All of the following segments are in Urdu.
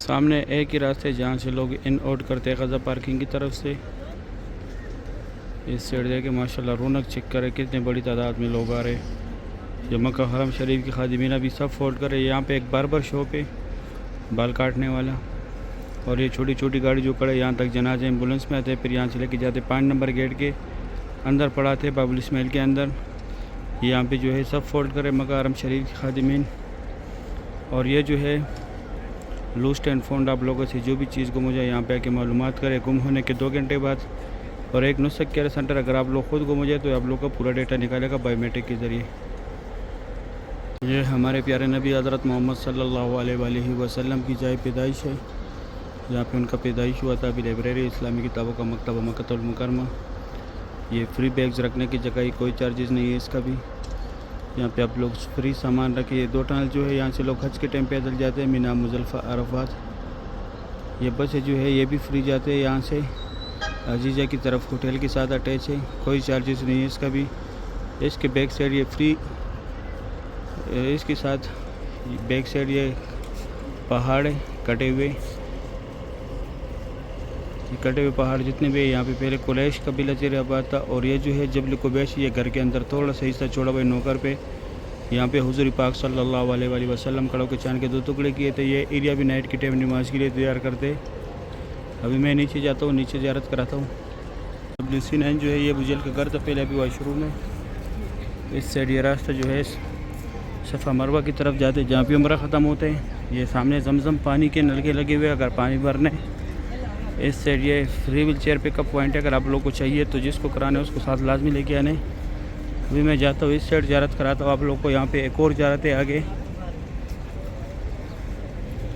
سامنے ایک ہی راستے جہاں سے لوگ ان آؤٹ کرتے ہیں غزہ پارکنگ کی طرف سے. اس سائڈ دیکھیں ماشاءاللہ رونق چیک کرے کتنے بڑی تعداد میں لوگ آ رہے. جو مکہ حرم شریف کی خادمینہ بھی سب فولڈ کرے. یہاں پہ ایک باربر شاپ ہے بال کاٹنے والا. اور یہ چھوٹی چھوٹی گاڑی جو کھڑے یہاں تک جنازے ایمبولنس میں آتے ہیں. پھر یہاں سے لے کے جاتے 5 نمبر گیٹ کے اندر پڑھاتے بابل اسماعیل کے اندر. یہاں پہ جو ہے سب فولڈ کرے مکہ حرم شریف کی خادمین. اور یہ جو ہے لوسٹ اینڈ فاؤنڈ آپ لوگوں سے جو بھی چیز گم ہو جائے یہاں پہ آ کے معلومات کرے. گم ہونے کے 2 گھنٹے بعد. اور ایک نسخ کیئر سینٹر اگر آپ لوگ خود گم ہو جائے تو آپ لوگ کا پورا ڈیٹا نکالے گا بایو میٹرک کے ذریعے. یہ ہمارے پیارے نبی حضرت محمد صلی اللہ علیہ وآلہ وسلم کی جائے پیدائش ہے. جہاں پہ ان کا پیدائش ہوا تھا. ابھی لائبریری اسلامی کتابوں کا مکتبہ مکہ المکرمہ. یہ فری بیگز رکھنے کی جگہ ہی کوئی چارجز نہیں ہے اس کا بھی. یہاں پہ آپ لوگ فری سامان رکھیے. 2 ٹنل جو ہے یہاں سے لوگ حج کے ٹائم پیدل جاتے ہیں مینا مزدلفہ عرفات. یہ بس جو ہے یہ بھی فری جاتے ہیں یہاں سے عزیزہ کی طرف ہوٹل کے ساتھ اٹیچ ہے. کوئی چارجز نہیں ہے اس کا بھی. اس کے بیک سائڈ یہ فری. اس کے ساتھ بیک سائڈ یہ پہاڑ ہے کٹے ہوئے پہاڑ جتنے بھی یہاں پہ پہلے قریش قبیلہ چیر آباد تھا. اور یہ جو ہے جبل قبیش یہ گھر کے اندر تھوڑا سا حصہ چھوڑا ہوا نوکر پہ. یہاں پہ حضور پاک صلی اللہ علیہ وآلہ وسلم کڑوں کے چاند کے 2 ٹکڑے کیے تھے. یہ ایریا بھی نائٹ کی ٹائم نماز کے لیے تیار کرتے. ابھی میں نیچے جاتا ہوں نیچے زیارت کراتا ہوں. WC9 جو ہے یہ بجل کا گھر تھا پہلے ابھی واش روم میں. اس سائڈ یہ راستہ جو ہے صفا مروہ کی طرف جاتے جہاں پہ عمرہ ختم ہوتے ہیں. یہ سامنے زمزم پانی کے نلکے لگے ہوئے اگر پانی بھرنے. اس سائڈ یہ فری ویل چیئر پک اپ پوائنٹ ہے اگر آپ لوگ کو چاہیے تو جس کو کرانا ہے اس کو ساتھ لازمی لے کے آنے. ابھی میں جاتا ہوں اس سائڈ زیارت کراتا ہوں آپ لوگ کو. یہاں پہ ایک اور زیارت ہے آگے.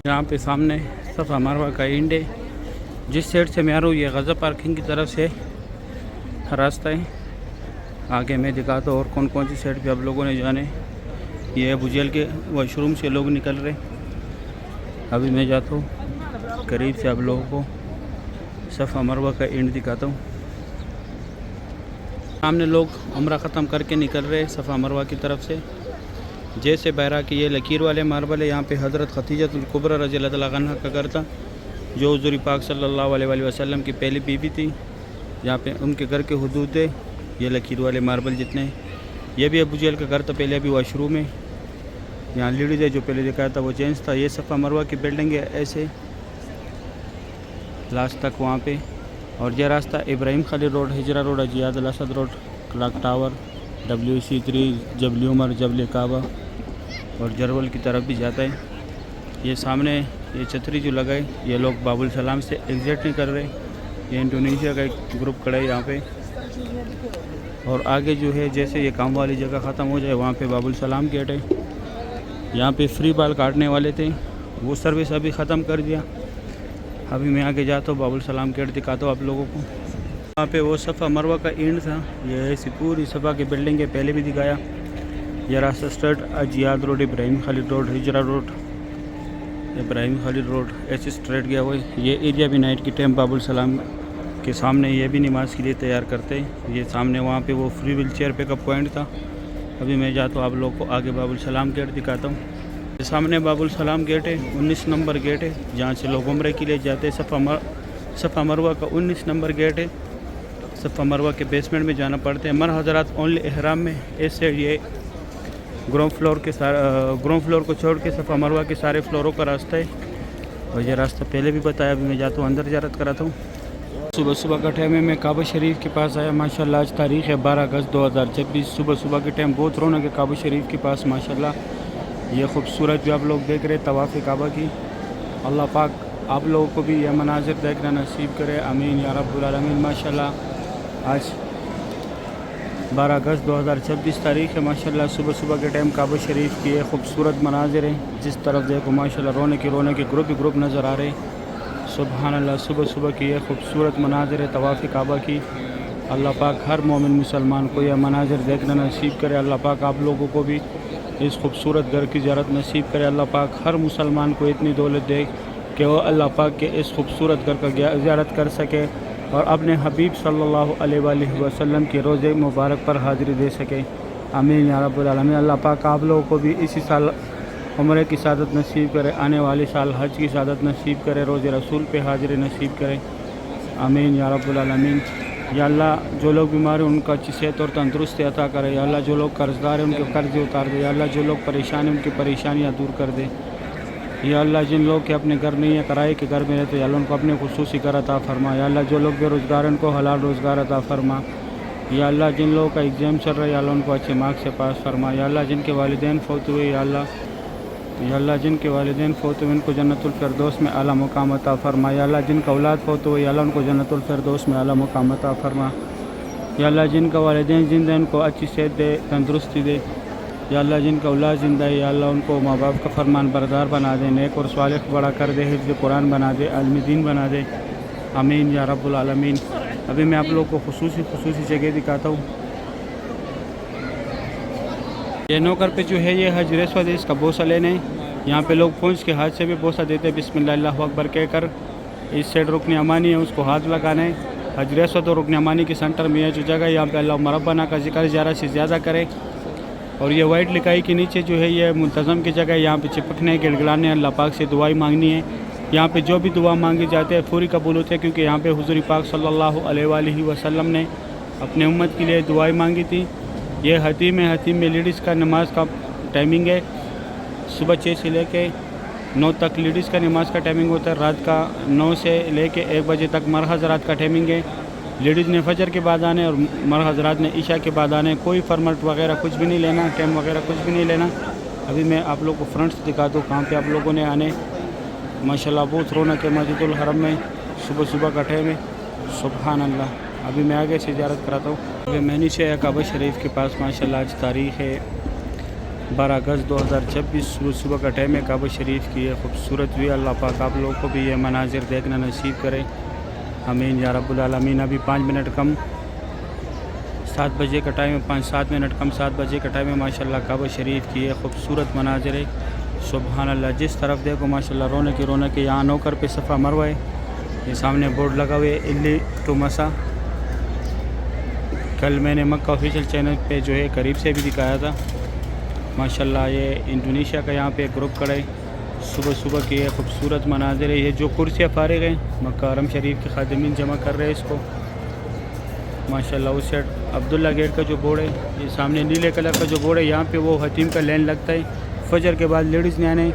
یہاں پہ سامنے صفا مروہ کا اینڈ ہے. جس سائڈ سے میں آ رہا ہوں یہ غزہ پارکنگ کی طرف سے راستہ ہے. آگے میں دکھاتا ہوں اور کون کون سی سائڈ پہ آپ لوگوں نے جانے. یہ ابو جہل کے واش روم سے لوگ نکل رہے. ابھی میں جاتا ہوں قریب سے آپ لوگوں کو صفا مروہ کا اینڈ دکھاتا ہوں. سامنے لوگ عمرہ ختم کر کے نکل رہے صفا مروہ کی طرف سے. جیسے بحرہ کی یہ لکیر والے ماربل ہے. یہاں پہ حضرت خدیجہ الکبریٰ رضی اللہ تعالیٰ عنہا کا گھر تھا جو حضور پاک صلی اللہ علیہ وآلہ وسلم کی پہلی بیوی تھی. یہاں پہ ان کے گھر کے حدود ہے یہ لکیر والے ماربل جتنے. یہ بھی ابو جہل کا گھر تھا پہلے ابھی واش روم ہے. یہاں لیڈیز ہے جو پہلے دکھایا تھا وہ جینس تھا. یہ صفا مروہ کی بلڈنگ ہے ایسے لاسٹ تک وہاں پہ. اور یہ راستہ Ibrahim Khalil road Hijrah road جہاد الاسد road clock tower WC3 Jabal عمر جبل کعبہ اور جرول کی طرف بھی جاتا ہے. یہ سامنے یہ چھتری جو لگائے یہ لوگ باب السلام سے ایگزٹ نہیں کر رہے. یہ انڈونیشیا کا ایک گروپ کھڑا ہے یہاں پہ. اور آگے جو ہے جیسے یہ کام والی جگہ ختم ہو جائے وہاں پہ باب السلام گیٹ ہے. یہاں پہ فری بال کاٹنے والے تھے وہ سروس ابھی ختم کر دیا. ابھی میں آگے جاتا ہوں باب السلام گیٹ دکھاتا ہوں آپ لوگوں کو. وہاں پہ وہ صفا مروہ کا اینڈ تھا. یہ ایسی پوری صفا کی بلڈنگ ہے پہلے بھی دکھایا. یہ راستہ اسٹریٹ جہاد روڈ ابراہیم خلیل روڈ ہجرہ روڈ ابراہیم خلیل روڈ ایسے اسٹریٹ گیا ہوا ہے. یہ ایریا بھی نائٹ کی ٹائم باب السلام کے سامنے یہ بھی نماز کے لیے تیار کرتے. یہ سامنے وہاں پہ وہ فری ویل چیئر پک اپ پوائنٹ تھا. ابھی میں جاتا ہوں آپ لوگ کو آگے باب السلام گیٹ دکھاتا ہوں. یہ سامنے باب السلام گیٹ ہے 19 نمبر گیٹ ہے جہاں سے لوگ عمرے کے لیے جاتے ہیں. صفا مروہ کا 19 نمبر گیٹ ہے. صفا مروہ کے بیسمنٹ میں جانا پڑتے ہیں. مر حضرات اونلی احرام میں. اس سے یہ گراؤنڈ فلور کو چھوڑ کے صفا مروہ کے سارے فلوروں کا راستہ ہے. اور یہ راستہ پہلے بھی بتایا. ابھی میں جاتا ہوں اندر زیارت کراتا ہوں. صبح کا ٹائم ہے میں کعبہ شریف کے پاس آیا. ماشاءاللہ آج تاریخ ہے 12 اگست 2026. صبح کے ٹائم بہت رونق ہے کعبہ شریف کے پاس ماشاءاللہ. یہ خوبصورت جو آپ لوگ دیکھ رہے طواف کعبہ کی. اللہ پاک آپ لوگوں کو بھی یہ مناظر دیکھنا نصیب کرے. آمین یا رب العالمین. ماشاءاللہ آج 12 اگست 2026 تاریخ ہے. ماشاءاللہ صبح کے ٹائم کعبہ شریف کی یہ خوبصورت مناظر ہیں. جس طرف دیکھو ماشاءاللہ رونے کے گروپ نظر آ رہے. سبحان اللہ صبح کی یہ خوبصورت مناظر ہے طواف کعبہ کی. اللہ پاک ہر مومن مسلمان کو یہ مناظر دیکھنا نصیب کرے. اللہ پاک آپ لوگوں کو بھی اس خوبصورت گھر کی زیارت نصیب کرے. اللہ پاک ہر مسلمان کو اتنی دولت دے کہ وہ اللہ پاک کے اس خوبصورت گھر کا زیارت کر سکے اور اپنے حبیب صلی اللہ علیہ وآلہ وسلم کے روزے مبارک پر حاضری دے سکے. آمین یا رب العالمین. اللہ پاک آپ لوگوں کو بھی اسی سال عمرے کی سعادت نصیب کرے، آنے والے سال حج کی سعادت نصیب کرے، روز رسول پہ حاضر نصیب کرے، آمین یا رب العالمین۔ یا اللہ جو لوگ بیمار ہیں ان کو اچھی صحت اور تندرستی عطا کرے، یا اللہ جو لوگ قرض دار ہیں ان کے قرض اتار دے، یا اللہ جو لوگ پریشان ہیں ان کی پریشانیاں دور کر دے، یا اللہ جن لوگ کے اپنے گھر نہیں ہے، کرائے کے گھر میں رہتے، یا اللہ ان کو اپنے خصوصی گھر عطا فرما، یا اللہ جو لوگ بے روزگار ہیں ان کو حلال روزگار عطا فرما، یا اللہ جن لوگوں کا ایگزام چل رہا ہے یا اللہ ان کو اچھے مارکس سے پاس فرما، یا اللہ جن کے والدین فوت ہوئے یا اللہ جن کے والدین فوت ہوئے ان کو جنت الفردوس میں اعلیٰ مقام عطا فرما، یا اللہ جن کا اولاد فوت ہوئے یا اللہ ان کو جنت الفردوس میں اعلیٰ مقام عطا فرما، یا اللہ جن کا والدین زندہ ہیں ان کو اچھی صحت دے، تندرستی دے، یا اللہ جن کا اولاد زندہ ہے یا اللہ ان کو ماں باپ کا فرمان بردار بنا دے، نیک اور صالح بڑا کر دے، حفظ قرآن بنا دے، عالم دین بنا دے، آمین یا رب العالمین۔ ابھی میں آپ لوگوں کو خصوصی جگہ دکھاتا ہوں۔ یہ نوکر پہ جو ہے یہ حج رسوت ہے، اس کا بوسہ لینے یہاں پہ لوگ پہنچ کے ہاتھ سے بھی بوسہ دیتے ہیں، بسم اللہ اللہ اکبر کہہ کر۔ اس سائڈ رکن امانی ہے، اس کو ہاتھ لگانا ہے۔ حج رسوت اور رکن امانی کے سینٹر میں ہے جو جگہ، یہاں پہ اللہ ربنا کا ذکر زیادہ سے زیادہ کرے۔ اور یہ وائٹ لکھائی کے نیچے جو ہے یہ منتظم کی جگہ ہے، یہاں پہ چپکنے گڑگڑانے اللہ پاک سے دعائیں مانگنی ہے۔ یہاں پہ جو بھی دعا مانگی جاتے ہیں پوری قبول ہوتے ہیں، کیونکہ یہاں پہ حضور پاک صلی اللہ علیہ وآلہ وسلم نے اپنے امت کے لیے دعائیں مانگی تھی۔ یہ حتیم ہے، حتیم میں لیڈیز کا نماز کا ٹائمنگ ہے، صبح 6 سے لے کے 9 تک لیڈیز کا نماز کا ٹائمنگ ہوتا ہے، رات کا 9 سے لے کے 1 بجے تک مرد حضرات کا ٹائمنگ ہے۔ لیڈیز نے فجر کے بعد آنے اور مرد حضرات نے عشاء کے بعد آنے، کوئی فرمٹ وغیرہ کچھ بھی نہیں لینا، ٹائم وغیرہ کچھ بھی نہیں لینا۔ ابھی میں آپ لوگ کو فرنٹ سے دکھاتا ہوں کہاں پہ آپ لوگوں نے آنے۔ ماشاءاللہ بہت رونق ہے مسجد الحرم میں، صبح کا ٹائم ہے، سبحان اللہ۔ ابھی میں آگے سے زیارت کراتا ہوں۔ ابھی میں نیچے کعبہ شریف کے پاس، ماشاءاللہ آج تاریخ ہے 12 اگست 2026، صبح کا ٹائم ہے۔ کعبہ شریف کی یہ خوبصورت بھی، اللہ پاک آپ لوگوں کو بھی یہ مناظر دیکھنا نصیب کرے، آمین یا رب العالمین۔ ابھی 5 منٹ کم 7 بجے کا ٹائم ہے، 7 منٹ کم 7 بجے کا ٹائم ہے۔ ماشاءاللہ کعبہ شریف کی یہ خوبصورت مناظر ہے، سبحان اللہ۔ جس طرف دیکھو ماشاءاللہ رونق ہے۔ یہاں نوکر پہ صفا مروہ ہے، یہ سامنے بورڈ لگا ہوئے الی ٹو مسا۔ کل میں نے مکہ آفیشیل چینل پہ جو ہے قریب سے بھی دکھایا تھا۔ ماشاءاللہ یہ انڈونیشیا کا یہاں پہ گروپ کھڑا ہے، صبح کی یہ خوبصورت مناظر ہے۔ یہ جو کرسیاں فارغ ہیں مکہ حرم شریف کے خادمین جمع کر رہے ہیں اس کو، ماشاءاللہ۔ اس سائڈ عبداللہ گیٹ کا جو بورڈ ہے، یہ سامنے نیلے کلر کا جو بورڈ ہے، یہاں پہ وہ حتیم کا لین لگتا ہے۔ فجر کے بعد لیڈیز نے آنے،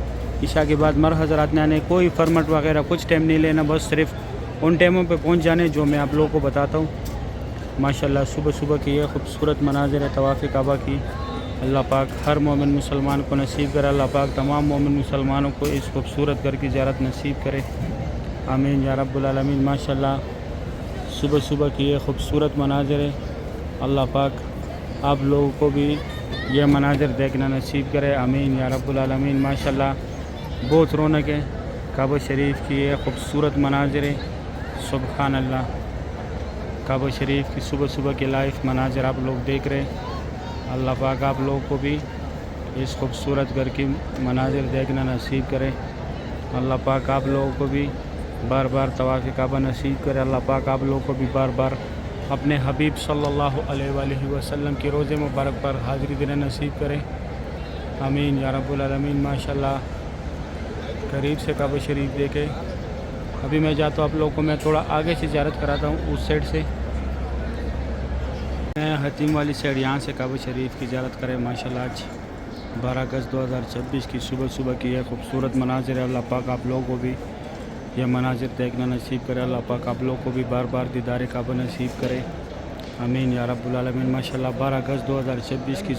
عشاء کے بعد مرد حضرات نے آنے، کوئی فرمٹ وغیرہ کچھ ٹائم نہیں لینا، بس صرف ان ٹائموں پہ پہنچ جانے جو میں آپ لوگوں کو بتاتا ہوں۔ ماشاءاللہ صبح کی یہ خوبصورت مناظر ہے طواف کعبہ کی۔ اللہ پاک ہر مومن مسلمان کو نصیب کرے، اللہ پاک تمام مومن مسلمانوں کو اس خوبصورت گھر کی زیارت نصیب کرے، آمین یا رب العالمین۔ ماشاءاللہ صبح کی یہ خوبصورت مناظر ہے، اللہ پاک آپ لوگوں کو بھی یہ مناظر دیکھنا نصیب کرے، آمین یا رب العالمین۔ ماشاءاللہ بہت رونق ہے، کعبہ شریف کی یہ خوبصورت مناظر ہے، سبحان اللہ۔ کعبہ شریف کی صبح کے لائف مناظر آپ لوگ دیکھ رہے ہیں، اللہ پاک آپ لوگوں کو بھی اس خوبصورت گھر کی مناظر دیکھنا نصیب کرے، اللہ پاک آپ لوگوں کو بھی بار بار طواف کعبہ نصیب کرے، اللہ پاک آپ لوگوں کو بھی بار بار اپنے حبیب صلی اللہ علیہ وآلہ وسلم کے روزے مبارک پر حاضری دینا نصیب کرے، آمین یا رب العالمین۔ ماشاءاللہ قریب سے کعبہ شریف دیکھے۔ ابھی میں جاتا ہوں آپ لوگوں کو میں تھوڑا آگے سے زیارت کراتا ہوں، اس سائڈ سے میں حتیم والی سائڈ یہاں سے کعبہ شریف کی زیارت کرے۔ ماشاءاللہ آج 12 اگست 2026 کی صبح کی یہ خوبصورت مناظر ہے، اللہ پاک آپ لوگوں کو بھی یہ مناظر دیکھنا نصیب کرے، اللہ پاک آپ لوگوں کو بھی بار بار دیدار کعبہ نصیب کرے، آمین یا رب العالمین۔ ماشاءاللہ 12 اگست 2026 کی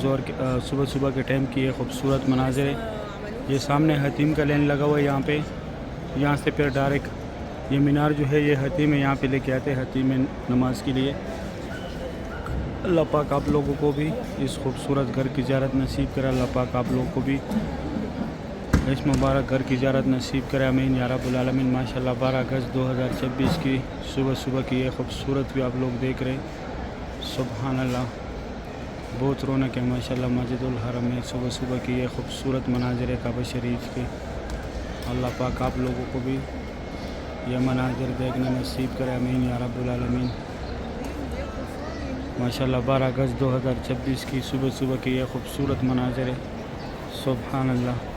صبح کے ٹائم کی یہ خوبصورت مناظر ہے۔ یہ سامنے حتیم کا لین لگا ہوا ہے، یہاں سے پھر ڈائریکٹ یہ مینار جو ہے یہ حتیم ہے، یہاں پہ لے کے آتے ہیں حتیم نماز کے لیے۔ اللہ پاک آپ لوگوں کو بھی اس خوبصورت گھر کی زیارت نصیب کرے، اللہ پاک آپ لوگوں کو بھی اس مبارک گھر کی زیارت نصیب کرے، آمین یا رب العالمین۔ ماشاءاللہ 12 اگست 2026 کی صبح کی یہ خوبصورت بھی آپ لوگ دیکھ رہے ہیں، سبحان اللہ۔ بہت رونق ہے ماشاءاللہ مسجد الحرم میں، صبح کی یہ خوبصورت مناظر ہے کعبہ شریف کے، اللہ پاک آپ لوگوں کو بھی یہ مناظر دیکھنا نصیب کرے، آمین یا رب العالمین۔ ماشاءاللہ 12 اگست 2026 کی صبح کی یہ خوبصورت مناظر ہے، سبحان اللہ۔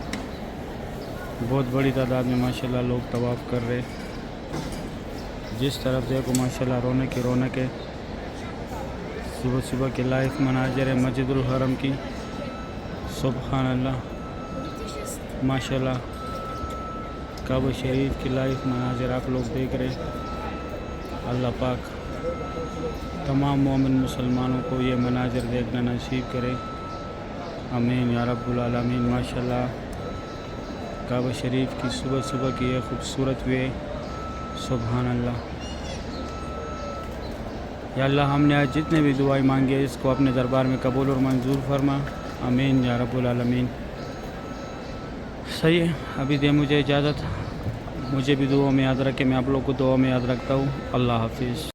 بہت بڑی تعداد میں ماشاءاللہ لوگ طواف کر رہے. جس طرف دیکھو ماشاءاللہ رونق ہی رونق ہے. صبح صبح کے لائف مناظر ہے مسجد الحرم کی. سبحان اللہ ماشاءاللہ کعبہ شریف کی لائف مناظر آپ لوگ دیکھ رہے. اللہ پاک تمام مومن مسلمانوں کو یہ مناظر دیکھنا نصیب کرے. آمین یا رب العالمین. ماشاءاللہ کعبہ شریف کی صبح صبح کی یہ خوبصورت وے. سبحان اللہ. یا اللہ ہم نے آج جتنے بھی دعائیں مانگے اس کو اپنے دربار میں قبول اور منظور فرما. آمین یا رب العالمین. صحیح ہے ابھی دے مجھے اجازت. مجھے بھی دعاؤں میں یاد رکھے. میں آپ لوگ کو دعاؤں میں یاد رکھتا ہوں. اللہ حافظ.